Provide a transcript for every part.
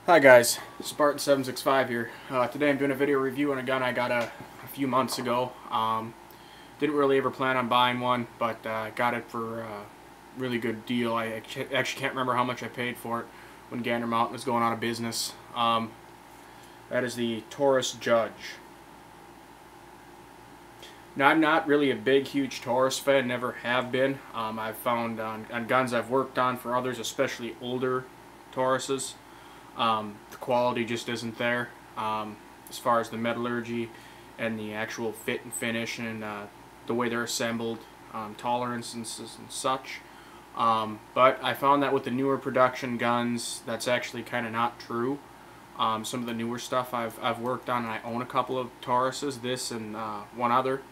Hi guys, Spartan765 here. Today I'm doing a video review on a gun I got a few months ago. Didn't really ever plan on buying one, but got it for a really good deal. I actually can't remember how much I paid for it when Gander Mountain was going out of business. That is the Taurus Judge. Now, I'm not really a big, huge Taurus fan, never have been. I've found on guns I've worked on for others, especially older Tauruses, the quality just isn't there as far as the metallurgy and the actual fit and finish and the way they're assembled, tolerances and such. But I found that with the newer production guns, that's actually kind of not true. Some of the newer stuff I've worked on, and I own a couple of Tauruses, this and one other,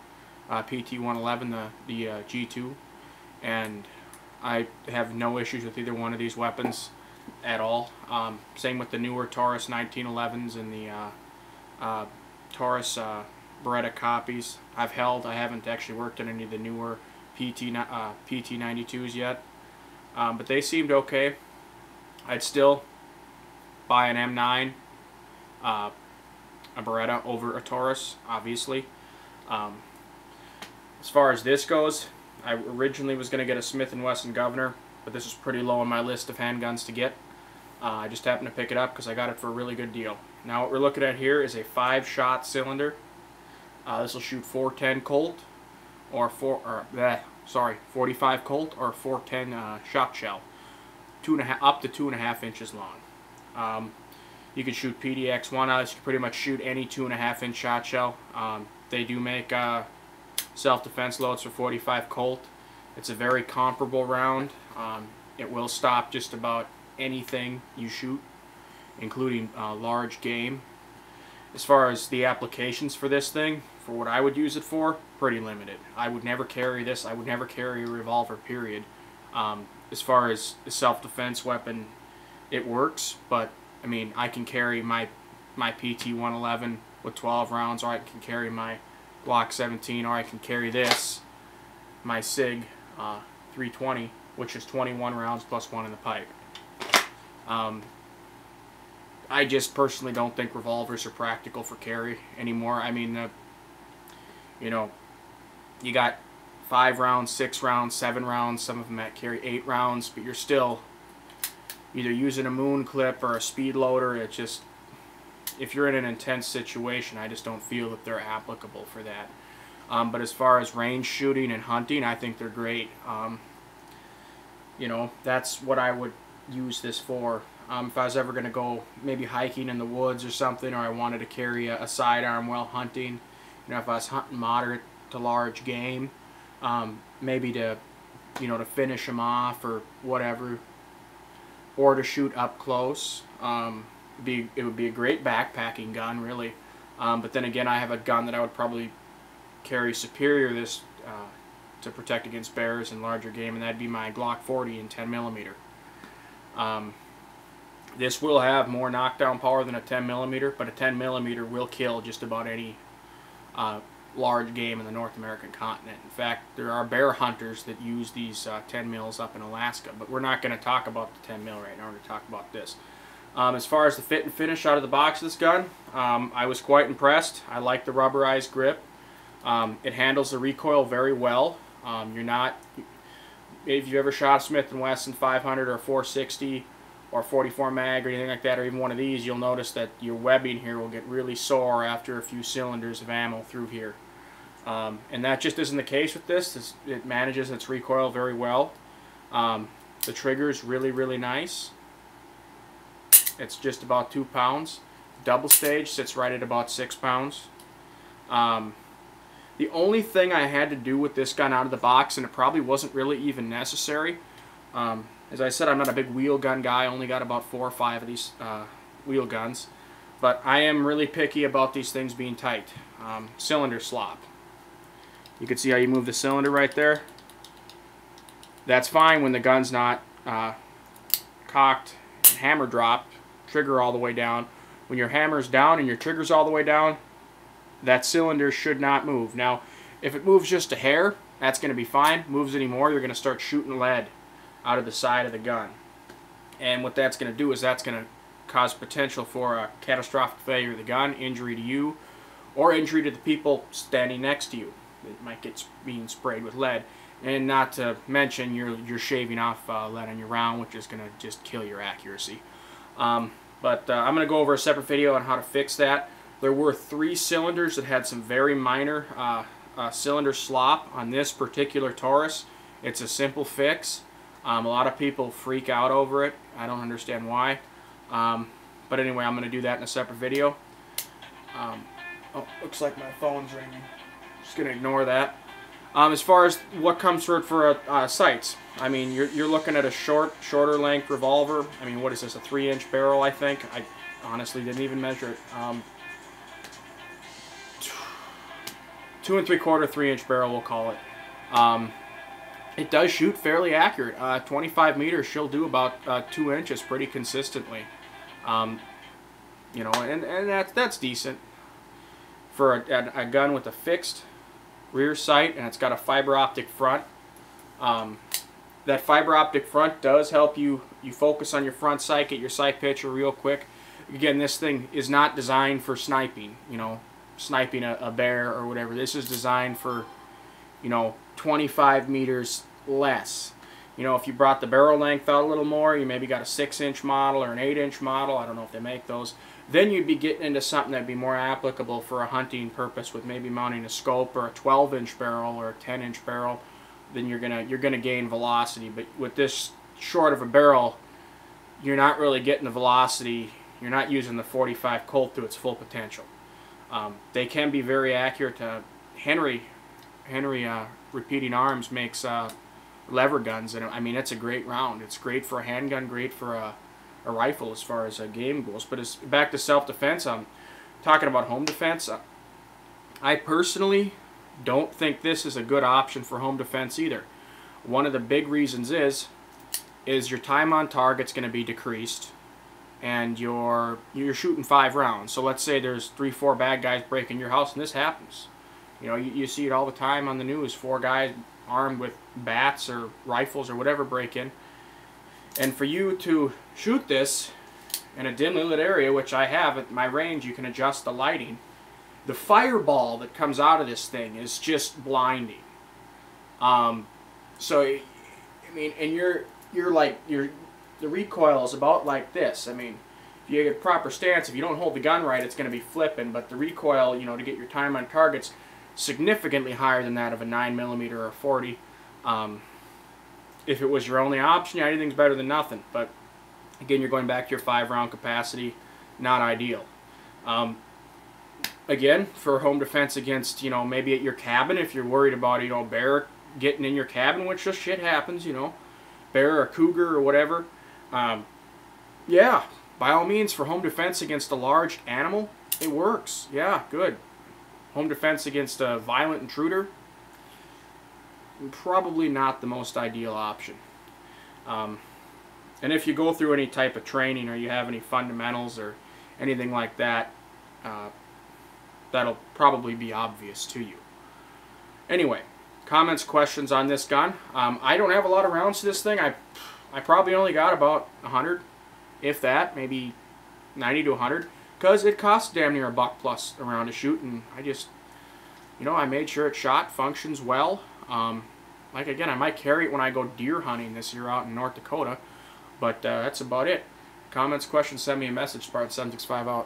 PT-111, the G2, and I have no issues with either one of these weapons at all. Same with the newer Taurus 1911s and the Taurus Beretta copies. I haven't actually worked on any of the newer PT92s yet, but they seemed okay. I'd still buy an M9, a Beretta over a Taurus, obviously. As far as this goes, I originally was going to get a Smith & Wesson Governor, but this is pretty low on my list of handguns to get. I just happened to pick it up because I got it for a really good deal. Now what we're looking at here is a 5-shot cylinder. This will shoot 410 Colt or 45 Colt or 410 shot shell, up to 2.5 inches long. You can shoot PDX-1 out. You can pretty much shoot any 2.5 inch shot shell. They do make self-defense loads for 45 Colt. It's a very comparable round. It will stop just about anything you shoot, including large game. As far as the applications for this thing, for what I would use it for, pretty limited. I would never carry this. I would never carry a revolver, period. As far as a self-defense weapon, it works, but I mean, I can carry my PT-111 with 12 rounds, or I can carry my Glock 17, or I can carry this, my SIG 320, which is 21 rounds plus 1 in the pipe. I just personally don't think revolvers are practical for carry anymore. I mean, you know, you got 5 rounds, 6 rounds, 7 rounds, some of them that carry 8 rounds, but you're still either using a moon clip or a speed loader. It just, if you're in an intense situation, I just don't feel that they're applicable for that. But as far as range shooting and hunting, I think they're great. You know, that's what I would use this for. If I was ever going to go maybe hiking in the woods or something, or I wanted to carry a sidearm while hunting, you know, if I was hunting moderate to large game, maybe to, you know, to finish them off or whatever, or to shoot up close. It would be a great backpacking gun, really. But then again, I have a gun that I would probably carry superior this to protect against bears and larger game, and that'd be my Glock 40 in 10mm. This will have more knockdown power than a 10mm, but a 10mm will kill just about any large game in the North American continent. In fact, there are bear hunters that use these 10 mils up in Alaska, but we're not going to talk about the 10 mil right now. We're going to talk about this. As far as the fit and finish out of the box of this gun, I was quite impressed. I like the rubberized grip. It handles the recoil very well. You're not, if you ever shot a Smith & Wesson 500 or 460 or 44 mag or anything like that, or even one of these, you'll notice that your webbing here will get really sore after a few cylinders of ammo through here. And that just isn't the case with this. It manages its recoil very well. The trigger is really, really nice. It's just about 2 pounds. Double stage sits right at about 6 pounds. The only thing I had to do with this gun out of the box, and it probably wasn't really even necessary, as I said, I'm not a big wheel gun guy. I only got about 4 or 5 of these wheel guns. But I am really picky about these things being tight. Cylinder slop. You can see how you move the cylinder right there. That's fine when the gun's not cocked and hammer dropped, trigger all the way down. When your hammer's down and your trigger's all the way down, that cylinder should not move. Now, if it moves just a hair, that's going to be fine. Moves any more, you're going to start shooting lead out of the side of the gun. And what that's going to do is that's going to cause potential for a catastrophic failure of the gun, injury to you, or injury to the people standing next to you. It might get being sprayed with lead. And not to mention you're shaving off lead on your round, which is going to just kill your accuracy. But I'm going to go over a separate video on how to fix that. There were 3 cylinders that had some very minor cylinder slop on this particular Taurus. It's a simple fix. A lot of people freak out over it. I don't understand why. But anyway, I'm going to do that in a separate video. Oh, looks like my phone's ringing. Just going to ignore that. As far as what comes for sights, I mean, you're looking at a shorter length revolver. I mean, what is this, a 3-inch barrel, I think? I honestly didn't even measure it. 2 3/4, 3-inch barrel, we'll call it. It does shoot fairly accurate. 25 meters, she'll do about 2 inches pretty consistently. You know, and that's decent for a gun with a fixed rear sight, and it's got a fiber optic front. That fiber optic front does help you focus on your front sight, get your sight picture real quick. Again, this thing is not designed for sniping, you know, sniping a bear or whatever. This is designed for, you know, 25 meters less. You know, if you brought the barrel length out a little more, you maybe got a 6-inch model or an 8-inch model, I don't know if they make those, then you'd be getting into something that'd be more applicable for a hunting purpose, with maybe mounting a scope or a 12-inch barrel or a 10-inch barrel. Then you're gonna gain velocity. But with this short of a barrel, you're not really getting the velocity. You're not using the 45 Colt to its full potential. They can be very accurate. Henry Repeating Arms makes lever guns, and I mean, it's a great round. It's great for a handgun, great for a rifle as far as a game goes. But it's back to self-defense. I'm talking about home defense. I personally don't think this is a good option for home defense either. One of the big reasons is your time on target's going to be decreased, and you're shooting 5 rounds. So let's say there's 3-4 bad guys breaking your house, and this happens. You know, you see it all the time on the news. 4 guys armed with bats or rifles or whatever break in. And for you to shoot this in a dimly lit area, which I have at my range, you can adjust the lighting. The fireball that comes out of this thing is just blinding. So I mean, and the recoil is about like this. I mean, if you get proper stance, if you don't hold the gun right, it's going to be flipping. But the recoil, you know, to get your time on target's significantly higher than that of a 9mm or a 40. If it was your only option, yeah, anything's better than nothing. But again, you're going back to your 5-round capacity, not ideal. Again, for home defense against, you know, maybe at your cabin, if you're worried about, you know, bear getting in your cabin, which just shit happens, you know, bear or cougar or whatever. Yeah, by all means, for home defense against a large animal, it works. Yeah, good. Home defense against a violent intruder, probably not the most ideal option. And if you go through any type of training, or you have any fundamentals or anything like that, that'll probably be obvious to you. Anyway, comments, questions on this gun. I don't have a lot of rounds to this thing. I probably only got about 100, if that, maybe 90 to 100, because it costs damn near $1+ a round to shoot, and I just, you know, I made sure it shot, functions well. Like, again, I might carry it when I go deer hunting this year out in North Dakota, but that's about it. Comments, questions, send me a message. Spartan765 out.